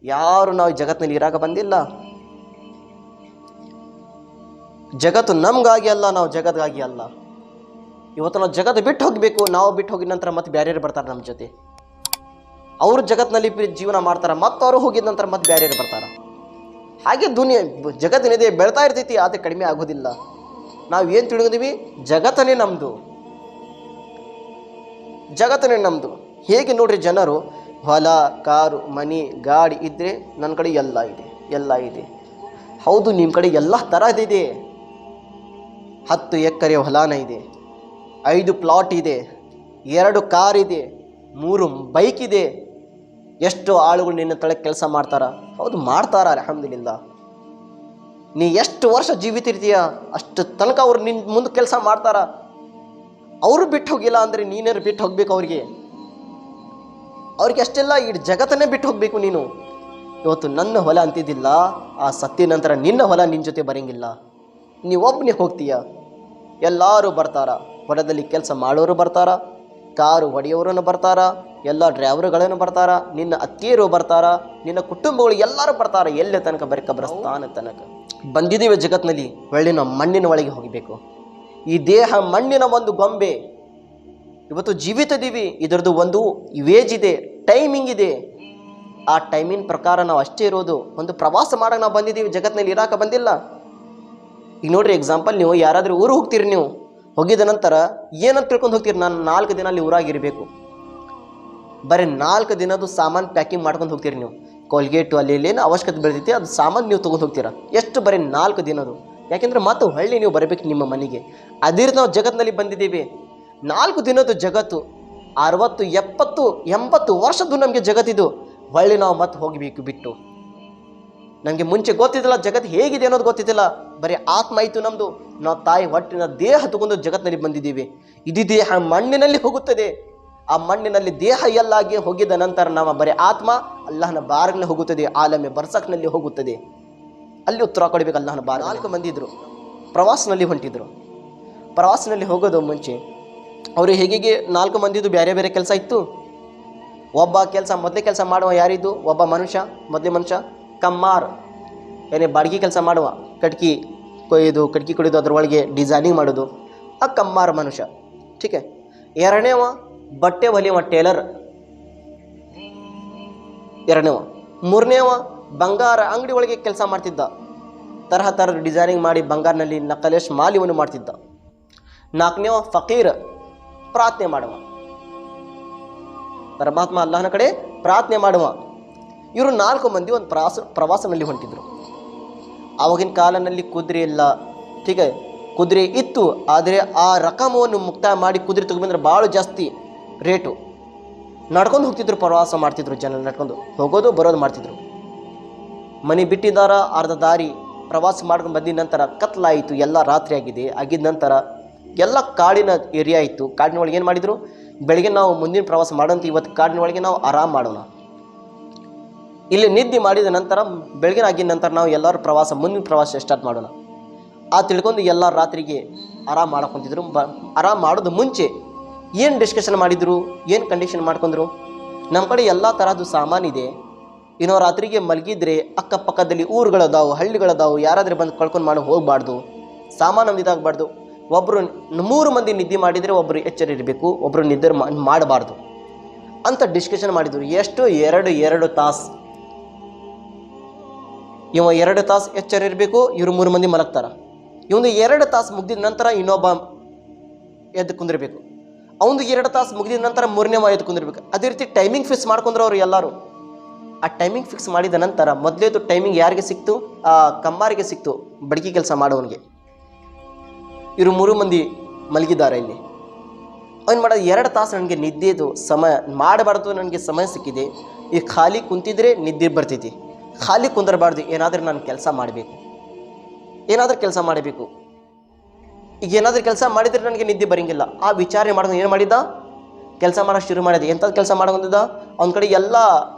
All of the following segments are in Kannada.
ಯಾರು ನಾವು ಜಗತ್ತಿನಲ್ಲಿ ಇರಾಕ ಬಂದಿಲ್ಲ. ಜಗತ್ತು ನಮಗಾಗಿ ಅಲ್ಲ, ನಾವು ಜಗತ್ಗಾಗಿ ಅಲ್ಲ. ಇವತ್ತು ನಾವು ಜಗತ್ತು ಬಿಟ್ಟು ಹೋಗಬೇಕು. ನಾವು ಬಿಟ್ಟು ಹೋಗಿದ ನಂತರ ಮತ್ತೆ ಬ್ಯಾರ್ಯರು ಬರ್ತಾರೆ ನಮ್ಮ ಜೊತೆ. ಅವರು ಜಗತ್ತಿನಲ್ಲಿ ಜೀವನ ಮಾಡ್ತಾರೆ, ಮತ್ತು ಅವರು ಹೋಗಿದ ನಂತರ ಮತ್ತೆ ಬ್ಯಾರ್ಯರು ಬರ್ತಾರೆ. ಹಾಗೆ ಜಗತ್ತಿನಿದೆ, ಬೆಳ್ತಾ ಇರ್ತೈತಿ, ಆದರೆ ಕಡಿಮೆ ಆಗೋದಿಲ್ಲ. ನಾವು ಏನು ತಿಳಿದಿದ್ದೀವಿ? ಜಗತ್ತನೇ ನಮ್ಮದು, ಜಗತ್ತನೇ ನಮ್ಮದು. ಹೇಗೆ ನೋಡ್ರಿ, ಜನರು ಹೊಲ, ಕಾರು, ಮನೆ, ಗಾಡಿ ಇದ್ದರೆ ನನ್ನ ಕಡೆ ಎಲ್ಲ ಇದೆ, ಎಲ್ಲ ಇದೆ. ಹೌದು, ನಿಮ್ಮ ಕಡೆ ಎಲ್ಲ ಥರದಿದೆ. 10 ಎಕರೆ ಹೊಲಾನ ಇದೆ, 5 ಪ್ಲಾಟ್ ಇದೆ, 2 ಕಾರ್ ಇದೆ, 3 ಬೈಕ್ ಇದೆ. ಎಷ್ಟು ಆಳುಗಳು ನಿನ್ನ ತಳ ಕೆಲಸ ಮಾಡ್ತಾರ? ಹೌದು, ಮಾಡ್ತಾರ. ಅಲ್ಹಮ್ದುಲಿಲ್ಲಾ. ನೀ ಎಷ್ಟು ವರ್ಷ ಜೀವಿತ ಇರ್ತೀಯ ಅಷ್ಟು ತನಕ ಅವ್ರು ನಿನ್ನ ಮುಂದೆ ಕೆಲಸ ಮಾಡ್ತಾರ. ಅವರು ಬಿಟ್ಟು ಹೋಗಿಲ್ಲ ಅಂದರೆ ನೀನೇ ಬಿಟ್ಟು ಹೋಗ್ಬೇಕು ಅವ್ರಿಗೆ ಅಷ್ಟೆಲ್ಲ ಈ ಜಗತ್ತನ್ನೇ ಬಿಟ್ಟು ಹೋಗಬೇಕು ನೀನು. ಇವತ್ತು ನನ್ನ ಹೊಲ ಅಂತಿದ್ದಿಲ್ಲ, ಆ ಸತ್ತಿನ ನಂತರ ನಿನ್ನ ಹೊಲ ನಿನ್ನ ಜೊತೆ ಬರೋಂಗಿಲ್ಲ. ನೀವೊಬ್ಬನೇ ಹೋಗ್ತೀಯ. ಎಲ್ಲರೂ ಬರ್ತಾರ, ಹೊಲದಲ್ಲಿ ಕೆಲಸ ಮಾಡೋರು ಬರ್ತಾರ, ಕಾರು ಹೊಡೆಯೋರನ್ನು ಬರ್ತಾರ, ಎಲ್ಲ ಡ್ರೈವರ್ಗಳನ್ನು ಬರ್ತಾರ, ನಿನ್ನ ಅತ್ತಿಯರು ಬರ್ತಾರ, ನಿನ್ನ ಕುಟುಂಬಗಳು ಎಲ್ಲರೂ ಬರ್ತಾರೆ. ಎಲ್ಲೇ ತನಕ ಬರೀ ಕಬ್ರಸ್ತಾನ ತನಕ ಬಂದಿದ್ದೀವಿ ಜಗತ್ತಿನಲ್ಲಿ. ಒಳ್ಳೆ ನಾವು ಮಣ್ಣಿನ ಒಳಗೆ ಹೋಗಬೇಕು. ಈ ದೇಹ ಮಣ್ಣಿನ ಒಂದು ಗೊಂಬೆ. ಇವತ್ತು ಜೀವಿತದೀವಿ, ಇದರದ್ದು ಒಂದು ವೇಜ್ ಇದೆ, ಟೈಮಿಂಗ್ ಇದೆ. ಆ ಟೈಮಿನ ಪ್ರಕಾರ ನಾವು ಅಷ್ಟೇ ಇರೋದು. ಒಂದು ಪ್ರವಾಸ ಮಾಡೋಕೆ ನಾವು ಬಂದಿದ್ದೀವಿ, ಜಗತ್ತಿನಲ್ಲಿ ಇರಾಕ ಬಂದಿಲ್ಲ. ಈಗ ನೋಡ್ರಿ, ಎಕ್ಸಾಂಪಲ್, ನೀವು ಯಾರಾದರೂ ಊರು ಹೋಗ್ತೀರಿ, ನೀವು ಹೋಗಿದ ನಂತರ ಏನಂತ ತಿಳ್ಕೊಂಡು ಹೋಗ್ತೀರಿ? ನಾನು 4 ದಿನ ಅಲ್ಲಿ ಊರಾಗಿರಬೇಕು. ಬರೀ 4 ದಿನದ್ದು ಸಾಮಾನು ಪ್ಯಾಕಿಂಗ್ ಮಾಡ್ಕೊಂಡು ಹೋಗ್ತೀರಿ ನೀವು. ಕೋಲ್ಗೇಟು ಅಲ್ಲಿ ಇಲ್ಲೇನು ಅವಶ್ಯಕತೆ ಬೆಳೆದೈತಿ ಅದು ಸಾಮಾನು ನೀವು ತೊಗೊಂಡು ಹೋಗ್ತೀರಾ. ಎಷ್ಟು? ಬರೀ 4 ದಿನದ್ದು. ಯಾಕೆಂದರೆ ಮತ್ತೆ ಹೊಳ್ಳಿ ನೀವು ಬರಬೇಕು ನಿಮ್ಮ ಮನೆಗೆ. ಅದೇ ರೀತಿ ನಾವು ಜಗತ್ತಿನಲ್ಲಿ ಬಂದಿದ್ದೀವಿ. 4 ದಿನದ್ದು ಜಗತ್ತು, 60, 70, 80 ವರ್ಷದ್ದು ನಮಗೆ ಜಗತ್ತಿದು. ಹೊಳ್ಳಿ ನಾವು ಮತ್ತೆ ಹೋಗಬೇಕು ಬಿಟ್ಟು. ನನಗೆ ಮುಂಚೆ ಗೊತ್ತಿದ್ದಿಲ್ಲ ಜಗತ್ತು ಹೇಗಿದೆ ಅನ್ನೋದು ಗೊತ್ತಿದ್ದಿಲ್ಲ. ಬರೀ ಆತ್ಮ ಆಯಿತು ನಮ್ಮದು. ನಾವು ತಾಯಿ ಹೊಟ್ಟಿನ ದೇಹ ತಗೊಂಡು ಜಗತ್ತಿನಲ್ಲಿ ಬಂದಿದ್ದೀವಿ. ಇದು ದೇಹ ಮಣ್ಣಿನಲ್ಲಿ ಹೋಗುತ್ತದೆ. ಆ ಮಣ್ಣಿನಲ್ಲಿ ದೇಹ ಎಲ್ಲಾಗಿ ಹೋಗಿದ ನಂತರ ನಾವು ಬರೀ ಆತ್ಮ ಅಲ್ಲಾಹನ ಬಾರ್ಗ್ನಲ್ಲಿ ಹೋಗುತ್ತದೆ, ಆಲಮೆ ಬರ್ಸಕ್ನಲ್ಲಿ ಹೋಗುತ್ತದೆ. ಅಲ್ಲಿ ಉತ್ತರ ಕೊಡಬೇಕು ಅಲ್ಲಾಹನ ಬಾರ್. 4 ಮಂದಿ ಇದ್ದರು, ಪ್ರವಾಸನಲ್ಲಿ ಹೊಂಟಿದ್ರು. ಪ್ರವಾಸನಲ್ಲಿ ಹೋಗೋದು ಮುಂಚೆ ಅವರು ಹೇಗೆ 4 ಮಂದಿದು ಬೇರೆ ಬೇರೆ ಕೆಲಸ ಇತ್ತು. ಒಬ್ಬ ಮೊದಲೇ ಕೆಲಸ ಮಾಡುವ ಯಾರಿದ್ದು? ಒಬ್ಬ ಮೊದಲೇ ಮನುಷ್ಯ ಕಮ್ಮಾರ್, ಏನೇ ಬಾಡಿಗೆ ಕೆಲಸ ಮಾಡುವ, ಕಟ್ಗೆ ಕೊಯ್ದು ಅದರೊಳಗೆ ಡಿಸೈನಿಂಗ್ ಮಾಡೋದು, ಆ ಕಮ್ಮಾರ್ ಮನುಷ್ಯ. ठीक है. ಎರಡನೇವ ಬಟ್ಟೆ ಹೊಲಿಯುವ ಟೇಲರ್. ಎರಡನೇವ. ಮೂರನೇವ ಬಂಗಾರ ಅಂಗಡಿ ಒಳಗೆ ಕೆಲಸ ಮಾಡ್ತಿದ್ದ. ತರಹದ ಡಿಸೈನಿಂಗ್ ಮಾಡಿ ಬಂಗಾರನಲ್ಲಿ ನಕಲೇಶ್ ಮಾಲಿವನ್ನು ಮಾಡ್ತಿದ್ದ. 4ನೇವ ಫಕೀರ್, ಪ್ರಾರ್ಥನೆ ಮಾಡುವ, ಪರಮಾತ್ಮ ಅಲ್ಲಾಹನ ಕಡೆ ಪ್ರಾರ್ಥನೆ ಮಾಡುವ. ಇವರು 4 ಮಂದಿ ಒಂದು ಪ್ರವಾಸನಲ್ಲಿ ಹೊಂಟಿದ್ರು. ಆವಾಗಿನ ಕಾಲದಲ್ಲಿ ಕುದುರೆ ಇಲ್ಲ, ठीक है. ಕುದುರೆ ಇತ್ತು, ಆದರೆ ಆ ರಕಮವನ್ನು ಮುಕ್ತಾಯ ಮಾಡಿ ಕುದುರೆ ತಗೊಂಡ್ಬಂದ್ರೆ ಭಾಳ ಜಾಸ್ತಿ ರೇಟು. ನಡ್ಕೊಂಡು ಹೋಗ್ತಿದ್ರು, ಪ್ರವಾಸ ಮಾಡ್ತಿದ್ರು. ಜನ ನಡ್ಕೊಂಡು ಹೋಗೋದು ಬರೋದು ಮಾಡ್ತಿದ್ರು. ಮನೆ ಬಿಟ್ಟಿದ್ದಾರ, ಅರ್ಧ ದಾರಿ ಪ್ರವಾಸ ಮಾಡ್ಕೊಂಡು ಬಂದಿದ ನಂತರ ಕತ್ಲಾಯಿತು, ಎಲ್ಲ ರಾತ್ರಿ ಆಗಿದ್ದ ನಂತರ ಎಲ್ಲ ಕಾಡಿನ ಏರಿಯಾ ಇತ್ತು. ಕಾಡಿನೊಳಗೆ ಏನು ಮಾಡಿದರು? ಬೆಳಗ್ಗೆ ನಾವು ಮುಂದಿನ ಪ್ರವಾಸ ಮಾಡೋಂತ ಇವತ್ತು ಕಾಡಿನೊಳಗೆ ನಾವು ಆರಾಮ್ ಮಾಡೋಣ. ಇಲ್ಲಿ ನಿದ್ದೆ ಮಾಡಿದ ನಂತರ ಬೆಳಗಿನ ಆಗಿದ ನಂತರ ನಾವು ಎಲ್ಲರೂ ಮುಂದಿನ ಪ್ರವಾಸ ಸ್ಟಾರ್ಟ್ ಮಾಡೋಣ ಆ ತಿಳ್ಕೊಂಡು ಎಲ್ಲ ರಾತ್ರಿಗೆ ಆರಾಮ್ ಮಾಡ್ಕೊಂತಿದ್ರು. ಆರಾಮ್ ಮಾಡೋದು ಮುಂಚೆ ಏನು ಡಿಸ್ಕಷನ್ ಮಾಡಿದರು, ಏನು ಕಂಡೀಷನ್ ಮಾಡ್ಕೊಂಡ್ರು? ನಮ್ಮ ಕಡೆ ಎಲ್ಲ ತರಹದ್ದು ಸಾಮಾನಿದೆ. ಇನ್ನೋ ರಾತ್ರಿಗೆ ಮಲಗಿದ್ರೆ ಅಕ್ಕಪಕ್ಕದಲ್ಲಿ ಊರುಗಳದಾವು, ಹಳ್ಳಿಗಳದಾವು, ಯಾರಾದರೂ ಬಂದು ಕಳ್ಕೊಂಡು ಮಾಡಿ ಹೋಗಬಾರ್ದು, ಸಾಮಾನು ಇದಾಗಬಾರ್ದು. ಒಬ್ಬರು 3 ಮಂದಿ ನಿದ್ದೆ ಮಾಡಿದರೆ ಒಬ್ಬರು ಎಚ್ಚರ ಇರಬೇಕು, ಒಬ್ಬರು ನಿದ್ದೆ ಮಾಡಬಾರ್ದು ಅಂತ ಡಿಸ್ಕಷನ್ ಮಾಡಿದರು. ಎಷ್ಟು? 2 ತಾಸು. ಇವ 2 ತಾಸು ಎಚ್ಚರ ಇರಬೇಕು, ಇವರು 3 ಮಂದಿ ಮಲಗ್ತಾರ. ಇವನು 2 ತಾಸು ಮುಗಿದ ನಂತರ ಇನ್ನೊಬ್ಬ ಎದ್ದು ಕುಂದಿರಬೇಕು. ಅವನು 2 ತಾಸು ಮುಗಿದ ನಂತರ 3ನೇವ ಎದ್ದು ಕುಂದಿರ್ಬೇಕು. ಅದೇ ರೀತಿ ಟೈಮಿಂಗ್ ಫಿಕ್ಸ್ ಮಾಡ್ಕೊಂಡ್ರು ಅವರು ಎಲ್ಲರೂ. ಆ ಟೈಮಿಂಗ್ ಫಿಕ್ಸ್ ಮಾಡಿದ ನಂತರ ಮೊದಲೇದು ಟೈಮಿಂಗ್ ಯಾರಿಗೆ ಸಿಕ್ತು? ಆ ಕಮ್ಮಾರಿಗೆ ಸಿಕ್ತು, ಬಡಗಿ ಕೆಲಸ ಮಾಡೋವನಿಗೆ. ಇವರು 3 ಮಂದಿ ಮಲಗಿದ್ದಾರೆ ಇಲ್ಲಿ. ಅವನು ಮಾಡೋದು 2 ತಾಸು ನನಗೆ ನಿದ್ದೆದು ಸಮಯ ಮಾಡಬಾರ್ದು, ನನಗೆ ಸಮಯ ಸಿಕ್ಕಿದೆ. ಈ ಖಾಲಿ ಕುಂತಿದ್ರೆ ನಿದ್ದೆ ಬರ್ತೈತಿ, ಖಾಲಿ ಕುಂದರಬಾರ್ದು, ಏನಾದರೂ ನಾನು ಕೆಲಸ ಮಾಡಬೇಕು, ಏನಾದರೂ ಕೆಲಸ ಮಾಡಬೇಕು. ಈಗ ಏನಾದರೂ ಕೆಲಸ ಮಾಡಿದರೆ ನನಗೆ ನಿದ್ದೆ ಬರೋಂಗಿಲ್ಲ. ಆ ವಿಚಾರ ಮಾಡ್ಕೊಂಡು ಏನು ಮಾಡಿದ್ದ? ಕೆಲಸ ಮಾಡೋಕ್ಕೆ ಶುರು ಮಾಡಿದೆ. ಎಂಥದ್ದು ಕೆಲಸ ಮಾಡ್ಕೊಂಡಿದ್ದ? ಅವನ ಕಡೆ ಎಲ್ಲ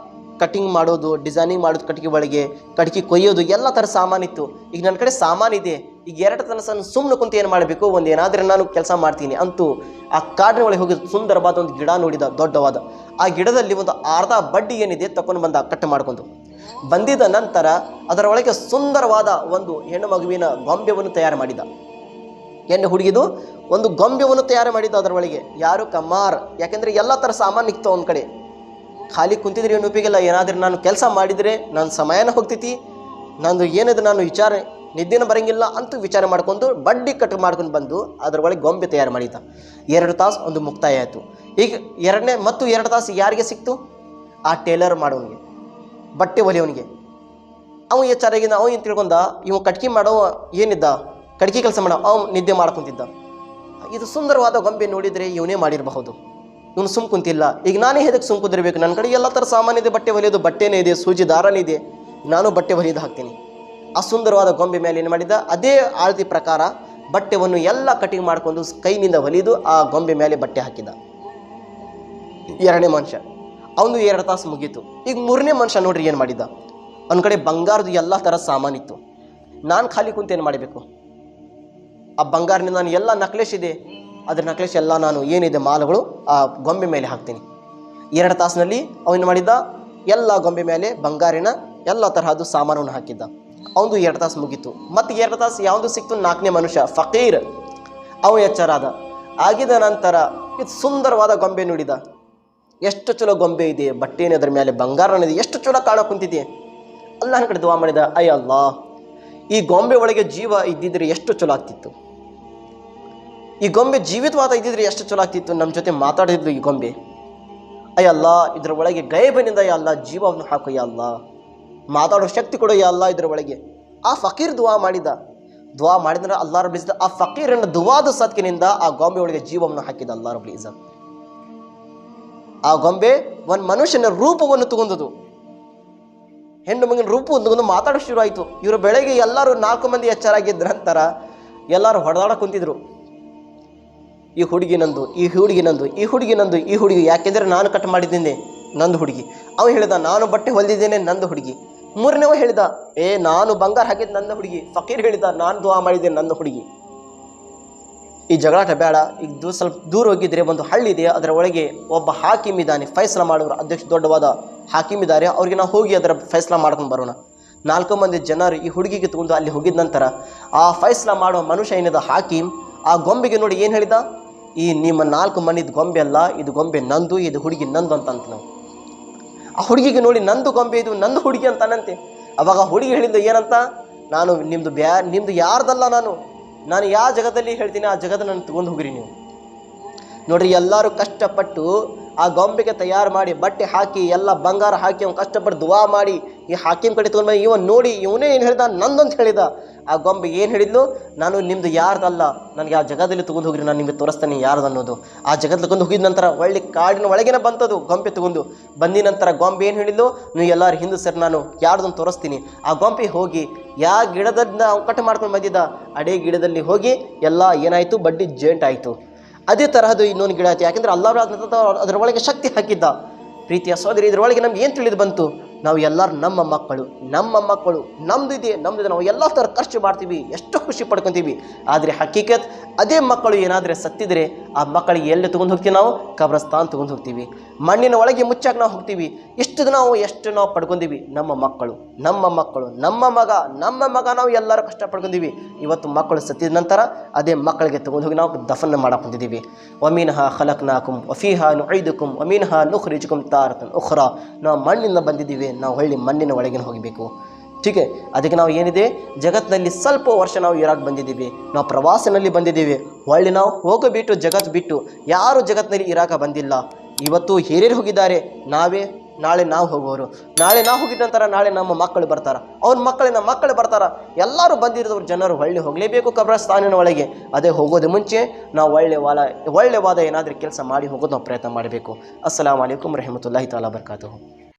ಕಟಿಂಗ್ ಮಾಡೋದು, ಡಿಸೈನಿಂಗ್ ಮಾಡೋದು, ಕಟ್ಗೆ ಒಳಗೆ ಕಟ್ಗೆ ಕೊಯ್ಯೋದು ಎಲ್ಲ ಥರ ಸಾಮಾನಿತ್ತು. ಈಗ ನನ್ನ ಕಡೆ ಸಾಮಾನಿದೆ, ಈಗ ಎರಡು ತನಸನ್ನು ಸುಮ್ಮನೆ ಕುಂತು ಏನು ಮಾಡಬೇಕು, ಒಂದು ಏನಾದರೂ ನಾನು ಕೆಲಸ ಮಾಡ್ತೀನಿ ಅಂತೂ ಆ ಕಾಡಿನ ಒಳಗೆ ಹೋಗಿ ಸುಂದರವಾದ ಒಂದು ಗಿಡ ನೋಡಿದ, ದೊಡ್ಡವಾದ. ಆ ಗಿಡದಲ್ಲಿ ಒಂದು ಅರ್ಧ ಬಡ್ಡಿ ಏನಿದೆ ತಕೊಂಡು ಬಂದ, ಕಟ್ ಮಾಡ್ಕೊಂಡು ಬಂದಿದ ನಂತರ ಅದರ ಒಳಗೆ ಸುಂದರವಾದ ಒಂದು ಹೆಣ್ಣು ಮಗುವಿನ ಗೊಂಬೆಯನ್ನು ತಯಾರು ಮಾಡಿದ. ಹೆಣ್ಣು ಹುಡುಗಿದು ಒಂದು ಗೊಂಬೆಯನ್ನು ತಯಾರು ಮಾಡಿದ ಅದರ ಒಳಗೆ. ಯಾರು? ಕಮ್ಮಾರ್. ಯಾಕೆಂದರೆ ಎಲ್ಲ ಥರ ಸಾಮಾನು ಇತ್ತು ಒಂದು ಕಡೆ. ಖಾಲಿ ಕುಂತಿದ್ರೆ ಏನು ಉಪಯೋಗಿಲ್ಲ, ಏನಾದರೂ ನಾನು ಕೆಲಸ ಮಾಡಿದರೆ ನನ್ನ ಸಮಯನ ಹೋಗ್ತೈತಿ, ನಂದು ಏನಿದೆ ನಾನು ವಿಚಾರ ನಿದ್ದೆನ ಬರೋಂಗಿಲ್ಲ ಅಂತೂ ವಿಚಾರ ಮಾಡ್ಕೊಂಡು ಬಡ್ಡಿ ಕಟ್ ಮಾಡ್ಕೊಂಡು ಬಂದು ಅದರ ಒಳಗೆ ಗೊಂಬೆ ತಯಾರು ಮಾಡಿದ. 2 ತಾಸು ಒಂದು ಮುಕ್ತಾಯ ಆಯಿತು. ಈಗ ಮತ್ತು 2 ತಾಸು ಯಾರಿಗೆ ಸಿಕ್ತು? ಆ ಟೇಲರ್ ಮಾಡೋನಿಗೆ, ಬಟ್ಟೆ ಹೊಲಿಯವನಿಗೆ. ಅವನು ಎಚ್ಚಾರಾಗಿದ್ದ. ಅವನು ಏನು ತಿಳ್ಕೊಂಡ, ಇವ ಕಟ್ಗೆ ಮಾಡೋ ಏನಿದ್ದ, ಕಟ್ಗೆ ಕೆಲಸ ಮಾಡೋ ಅವನು ನಿದ್ದೆ ಮಾಡ್ಕೊತಿದ್ದ. ಇದು ಸುಂದರವಾದ ಗೊಂಬೆ ನೋಡಿದರೆ ಇವನೇ ಮಾಡಿರಬಹುದು, ಇವನು ಸುಮ್ ಕುಂತಿಲ್ಲ. ಈಗ ನಾನೇ ಹೇದಕ್ಕೆ ಸುಮ್ ಕುಂದಿರಬೇಕು? ನನ್ನ ಕಡೆ ಎಲ್ಲ ಥರ ಸಾಮಾನು ಇದೆ, ಬಟ್ಟೆ ಹೊಲಿಯೋದು ಬಟ್ಟೆನೇ ಇದೆ, ಸೂಜಿ ದಾರನೇ ಇದೆ, ನಾನು ಬಟ್ಟೆ ಹೊಲಿಯೋದು ಹಾಕ್ತೀನಿ. ಆ ಸುಂದರವಾದ ಗೊಂಬೆ ಮೇಲೆ ಏನು ಮಾಡಿದ, ಅದೇ ಆಳ್ತಿ ಪ್ರಕಾರ ಬಟ್ಟೆವನ್ನು ಎಲ್ಲ ಕಟಿಂಗ್ ಮಾಡಿಕೊಂಡು ಕೈನಿಂದ ಹೊಲಿದು ಆ ಗೊಂಬೆ ಮೇಲೆ ಬಟ್ಟೆ ಹಾಕಿದ. 2ನೇ ಮನುಷ್ಯ ಅವನು 2 ತಾಸು ಮುಗೀತು. ಈಗ 3ನೇ ಮನುಷ್ಯ ನೋಡ್ರಿ ಏನು ಮಾಡಿದ್ದ. ಅವನ ಕಡೆ ಬಂಗಾರದು ಎಲ್ಲ ಥರ ಸಾಮಾನಿತ್ತು. ನಾನು ಖಾಲಿ ಕುಂತು ಏನು ಮಾಡಬೇಕು? ಆ ಬಂಗಾರನಿಂದ ನಾನು ಎಲ್ಲ ನಕ್ಲೇಶ್ ಇದೆ, ಅದ್ರ ನಕ್ಲೇಶ್ ಎಲ್ಲ ನಾನು ಏನಿದೆ ಮಾಲುಗಳು ಆ ಗೊಂಬೆ ಮೇಲೆ ಹಾಕ್ತೀನಿ. 2 ತಾಸಿನಲ್ಲಿ ಅವನು ಮಾಡಿದ್ದ, ಎಲ್ಲ ಗೊಂಬೆ ಮೇಲೆ ಬಂಗಾರಿನ ಎಲ್ಲ ತರಹದ್ದು ಸಾಮಾನವನ್ನು ಹಾಕಿದ್ದ. ಅವನು 2 ತಾಸು ಮುಗೀತು. ಮತ್ತು 2 ತಾಸು ಯಾವುದು ಸಿಕ್ತು? 4ನೇ ಮನುಷ್ಯ ಫಕೀರ್. ಅವನು ಎಚ್ಚರಾದ. ಆಗಿದ ನಂತರ ಇದು ಸುಂದರವಾದ ಗೊಂಬೆ ನೋಡಿದ. ಎಷ್ಟು ಚಲೋ ಗೊಂಬೆ ಇದೆ, ಬಟ್ಟೆನೇ ಅದರ ಮೇಲೆ ಬಂಗಾರನಿದೆ, ಎಷ್ಟು ಚಲೋ ಕಾಣ ಕುಂತಿದೆ. ಅಲ್ಲಾಹನ ಕಡೆ ದುವಾ ಮಾಡಿದ, ಅಯ್ಯ ಅಲ್ಲಾ, ಈ ಗೊಂಬೆ ಒಳಗೆ ಜೀವ ಇದ್ದಿದ್ರೆ ಎಷ್ಟು ಚಲೋ ಆಗ್ತಿತ್ತು, ಈ ಗೊಂಬೆ ಜೀವಿತವಾದ ಇದ್ದಿದ್ರೆ ಎಷ್ಟು ಚಲೋ ಆಗ್ತಿತ್ತು, ನಮ್ಮ ಜೊತೆ ಮಾತಾಡಿದ್ರು ಈ ಗೊಂಬೆ. ಅಯ್ಯ ಅಲ್ಲ, ಇದರ ಒಳಗೆ ಗೈಬನಿಂದ ಯಾ ಅಲ್ಲ ಜೀವವನ್ನು ಹಾಕು ಯಾ ಅಲ್ಲ, ಮಾತಾಡೋ ಶಕ್ತಿ ಕೊಡೋ ಯಾ ಅಲ್ಲ ಇದರ ಒಳಗೆ. ಆ ಫಕೀರ್ ದುವಾ ಮಾಡಿದ. ದುವಾ ಮಾಡಿದ್ರೆ ಅಲ್ಲಾಹ್ ರಬ್ಬುಲ್ ಇಜ್ಜತ್ ಆ ಫಕೀರನ ದುವಾದ ಸದ್ಕಿನಿಂದ ಆ ಗೊಂಬೆ ಒಳಗೆ ಜೀವವನ್ನು ಹಾಕಿದ ಅಲ್ಲಾಹ್ ರಬ್ಬುಲ್ ಇಜ್ಜತ್. ಆ ಗೊಂಬೆ ಒಂದು ಮನುಷ್ಯನ ರೂಪವನ್ನು ತಗೊಂಡದು, ಹೆಣ್ಣು ಮಗನ ರೂಪ ತಗೊಂಡು ಮಾತಾಡೋ ಶುರು ಆಯಿತು. ಇವರು ಬೆಳಗ್ಗೆ ಎಲ್ಲರೂ 4 ಮಂದಿ ಎಚ್ಚರಾಗಿದ್ದ ನಂತರ ಎಲ್ಲರೂ ಹೊಡೆದಾಡ ಕುಂತಿದ್ರು. ಈ ಹುಡುಗಿ ನಂದು, ಈ ಹುಡುಗಿ ನಂದು, ಈ ಹುಡುಗಿ ನಂದು, ಈ ಹುಡುಗಿ. ಯಾಕೆಂದರೆ ನಾನು ಕಟ್ ಮಾಡಿದ್ದೇನೆ, ನಂದು ಹುಡುಗಿ. ಅವನು ಹೇಳಿದ, ನಾನು ಬಟ್ಟೆ ಹೊಲಿದಿದ್ದೇನೆ, ನಂದು ಹುಡುಗಿ. 3ನೇವ ಹೇಳಿದ, ನಾನು ಬಂಗಾರ ಹಾಕಿದ್ದು ನನ್ನ ಹುಡುಗಿ. ಫಕೀರ್ ಹೇಳಿದ, ನಾನು ದುವಾ ಮಾಡಿದ್ದೇನೆ, ನನ್ನ ಹುಡುಗಿ. ಈ ಜಗಳಾಟ ಬೇಡ. ಈಗ ಸ್ವಲ್ಪ ದೂರ ಹೋಗಿದ್ರೆ ಒಂದು ಹಳ್ಳಿ ಇದೆ, ಅದರ ಒಳಗೆ ಒಬ್ಬ ಹಾಕಿಮ್ ಇದ್ದಾನೆ, ಫೈಸಲಾ ಮಾಡೋರು, ಅಧ್ಯಕ್ಷ ದೊಡ್ಡವಾದ ಹಾಕಿಮ್ ಇದ್ದಾರೆ. ಅವ್ರಿಗೆ ನಾವು ಹೋಗಿ ಅದರ ಫೈಸಲಾ ಮಾಡ್ಕೊಂಡು ಬರೋಣ. 4 ಮಂದಿ ಜನರು ಈ ಹುಡುಗಿಗೆ ತಗೊಂಡು ಅಲ್ಲಿ ಹೋಗಿದ ನಂತರ ಆ ಫೈಸಲಾ ಮಾಡುವ ಮನುಷ್ಯ ಏನಿದೆ ಹಾಕಿಮ್, ಆ ಗೊಂಬೆಗೆ ನೋಡಿ ಏನು ಹೇಳಿದ, ಈ ನಿಮ್ಮ 4 ಮನಿದು ಗೊಂಬೆ ಅಲ್ಲ, ಇದು ಗೊಂಬೆ ನಂದು, ಇದು ಹುಡುಗಿ ನಂದು ಅಂತ ನಾವು. ಆ ಹುಡುಗಿಗೆ ನೋಡಿ ನಂದು ಗೊಂಬೆ, ಇದು ನಂದು ಹುಡುಗಿ ಅಂತಾನಂತೆ. ಅವಾಗ ಹುಡುಗಿ ಹೇಳಿದ್ದು ಏನಂತ, ನಾನು ನಿಮ್ಮದು ಯಾರ್ದಲ್ಲ, ನಾನು ಯಾವ ಜಗದಲ್ಲಿ ಹೇಳ್ತೀನಿ ಆ ಜಗದ ನಾನು ತಗೊಂಡು ಹೋಗ್ರಿ ನೀವು. ನೋಡ್ರಿ, ಎಲ್ಲರೂ ಕಷ್ಟಪಟ್ಟು ಆ ಗೊಂಬೆಗೆ ತಯಾರು ಮಾಡಿ ಬಟ್ಟೆ ಹಾಕಿ ಎಲ್ಲ ಬಂಗಾರ ಹಾಕಿ ಅವ್ನು ಕಷ್ಟಪಟ್ಟು ದುವಾ ಮಾಡಿ ಈ ಹಾಕಿಮ್ ಕಡೆ ತೊಗೊಂಡು ಬಂದು ಇವನು ನೋಡಿ ಇವನೇ ಏನು ಹೇಳಿದ, ನಂದಂತ ಹೇಳಿದ. ಆ ಗೊಂಬೆ ಏನು ಹೇಳಿದ್ಲು, ನಾನು ನಿಮ್ಮದು ಯಾರ್ದಲ್ಲ, ನನಗೆ ಆ ಜಗದಲ್ಲಿ ತೊಗೊಂಡು ಹೋಗ್ರಿ, ನಾನು ನಿಮಗೆ ತೋರಿಸ್ತಾನೆ ಯಾರ್ದು ಅನ್ನೋದು. ಆ ಜಗದಲ್ಲಿ ತಗೊಂಡು ಹೋಗಿದ ನಂತರ ಒಳ್ಳೆ ಕಾಡಿನ ಒಳಗೇನೆ ಬಂತದು ಗೊಂಬೆ ತಗೊಂಡು ಬಂದಿದ ನಂತರ ಗೊಂಬೆ ಏನು ಹೇಳಿದ್ಲು, ನೀವು ಎಲ್ಲರೂ ಹಿಂದೂ ಸರ್ ನಾನು ಯಾರ್ದನ್ನು ತೋರಿಸ್ತೀನಿ. ಆ ಗೊಂಬೆ ಹೋಗಿ ಯಾವ ಗಿಡದಿಂದ ಅವ್ನು ಕಟ್ ಮಾಡ್ಕೊಂಡು ಬಂದಿದ್ದ ಅದೇ ಗಿಡದಲ್ಲಿ ಹೋಗಿ ಎಲ್ಲ ಏನಾಯಿತು, ಬಡ್ಡಿ ಜೇಂಟ್ ಆಯಿತು. ಅದೇ ತರಹದ್ದು ಇನ್ನೊಂದು ಗಿಡ ಆಯಿತು. ಯಾಕೆಂದರೆ ಅಲ್ಲಾಹ್ ಅದರ ಒಳಗೆ ಶಕ್ತಿ ಹಾಕಿದ್ದ. ಪ್ರೀತಿಯ ಸೋದರಿ, ಇದರೊಳಗೆ ನಮ್ಗೆ ಏನು ತಿಳಿದು ಬಂತು, ನಾವು ಎಲ್ಲರೂ ನಮ್ಮ ಮಕ್ಕಳು ನಮ್ಮದು ಇದೆ ನಾವು ಎಲ್ಲ ಥರ ಖರ್ಚು ಮಾಡ್ತೀವಿ, ಎಷ್ಟು ಖುಷಿ ಪಡ್ಕೊತೀವಿ. ಆದರೆ ಹಕೀಕತ್ ಅದೇ ಮಕ್ಕಳು ಏನಾದರೆ ಸತ್ತಿದ್ರೆ ಆ ಮಕ್ಕಳಿಗೆ ಎಲ್ಲಿ ತೊಗೊಂಡು ಹೋಗ್ತೀವಿ, ನಾವು ಕಬ್ರಸ್ತಾನ್ ತೊಗೊಂಡು ಹೋಗ್ತೀವಿ, ಮಣ್ಣಿನ ಒಳಗೆ ಮುಚ್ಚಾಕ ನಾವು ಹೋಗ್ತೀವಿ. ಎಷ್ಟು ನಾವು ಪಡ್ಕೊಂತೀವಿ, ನಮ್ಮ ಮಗ ನಾವು ಎಲ್ಲರೂ ಕಷ್ಟ ಪಡ್ಕೊಂತೀವಿ. ಇವತ್ತು ಮಕ್ಕಳು ಸತ್ತಿದ ನಂತರ ಅದೇ ಮಕ್ಕಳಿಗೆ ತೊಗೊಂಡು ಹೋಗಿ ನಾವು ದಫನ್ ಮಾಡಕೊಂಡಿದ್ದೀವಿ. ವಮೀನಹಾ ಖಲಕ್ನಾಕುಂ ವಫೀಹಾ ನುঈದುಕುಂ ವಮೀನಹಾ ನುಖ್ರಿಜುಕುಂ ತಾರತನ್ ಉಖ್ರಾ. ನಾವು ಮಣ್ಣಿಂದ ಬಂದಿದ್ದೀವಿ, ನಾವು ಹೊಳ್ಳಿ ಮಣ್ಣಿನ ಒಳಗಿನ ಹೋಗಬೇಕು. ಟೀಕೆ, ಅದಕ್ಕೆ ನಾವು ಏನಿದೆ ಜಗತ್ತಿನಲ್ಲಿ ಸ್ವಲ್ಪ ವರ್ಷ ನಾವು ಇರಾಕ್ ಬಂದಿದ್ದೀವಿ, ನಾವು ಪ್ರವಾಸನಲ್ಲಿ ಬಂದಿದ್ದೀವಿ. ಹೊಳ್ಳಿ ನಾವು ಹೋಗಬಿಟ್ಟು ಜಗತ್ತು ಬಿಟ್ಟು ಯಾರು ಜಗತ್ತಿನಲ್ಲಿ ಇರಾಕ ಬಂದಿಲ್ಲ. ಇವತ್ತು ಹಿರಿಯರು ಹೋಗಿದ್ದಾರೆ, ನಾಳೆ ನಾವು ಹೋಗೋರು, ನಾಳೆ ನಾವು ಹೋಗಿದ ನಂತರ ನಾಳೆ ನಮ್ಮ ಮಕ್ಕಳು ಬರ್ತಾರೆ, ಅವ್ರ ಮಕ್ಕಳು ಬರ್ತಾರೆ. ಎಲ್ಲರೂ ಬಂದಿರೋರು ಜನರು ಹೊಳ್ಳಿ ಹೋಗಲೇಬೇಕು ಕಬ್ರಸ್ತಾನಿನ ಒಳಗೆ. ಅದೇ ಹೋಗೋದು ಮುಂಚೆ ನಾವು ಒಳ್ಳೆವಾದ ಏನಾದರೂ ಕೆಲಸ ಮಾಡಿ ಹೋಗೋದು ನಾವು ಪ್ರಯತ್ನ ಮಾಡಬೇಕು. ಅಸ್ಸಲಾಮು ಅಲೈಕುಂ ರಹಮತುಲ್ಲಾಹಿ ತಾಲಾ ಬರ್ಕಾತುಹು.